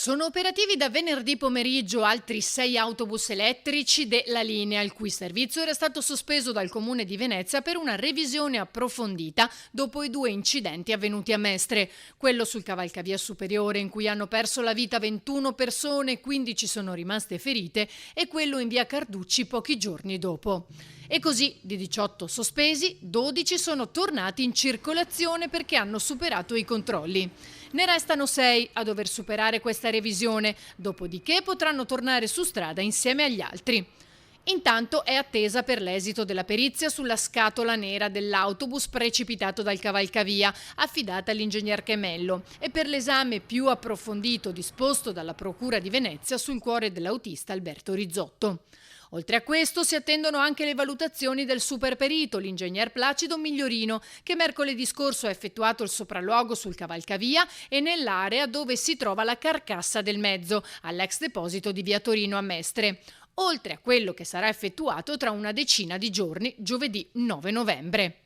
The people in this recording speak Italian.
Sono operativi da venerdì pomeriggio altri 6 autobus elettrici della linea, il cui servizio era stato sospeso dal Comune di Venezia per una revisione approfondita dopo i 2 incidenti avvenuti a Mestre. Quello sul cavalcavia superiore, in cui hanno perso la vita 21 persone, 15 sono rimaste ferite, e quello in via Carducci pochi giorni dopo. E così, di 18 sospesi, 12 sono tornati in circolazione perché hanno superato i controlli. Ne restano 6 a dover superare questa revisione, dopodiché potranno tornare su strada insieme agli altri. Intanto è attesa per l'esito della perizia sulla scatola nera dell'autobus precipitato dal cavalcavia, affidata all'ingegner Chemello, e per l'esame più approfondito disposto dalla Procura di Venezia sul cuore dell'autista Alberto Rizzotto. Oltre a questo si attendono anche le valutazioni del superperito, l'ingegner Placido Migliorino, che mercoledì scorso ha effettuato il sopralluogo sul cavalcavia e nell'area dove si trova la carcassa del mezzo, all'ex deposito di via Torino a Mestre, oltre a quello che sarà effettuato tra una decina di giorni, giovedì 9 novembre.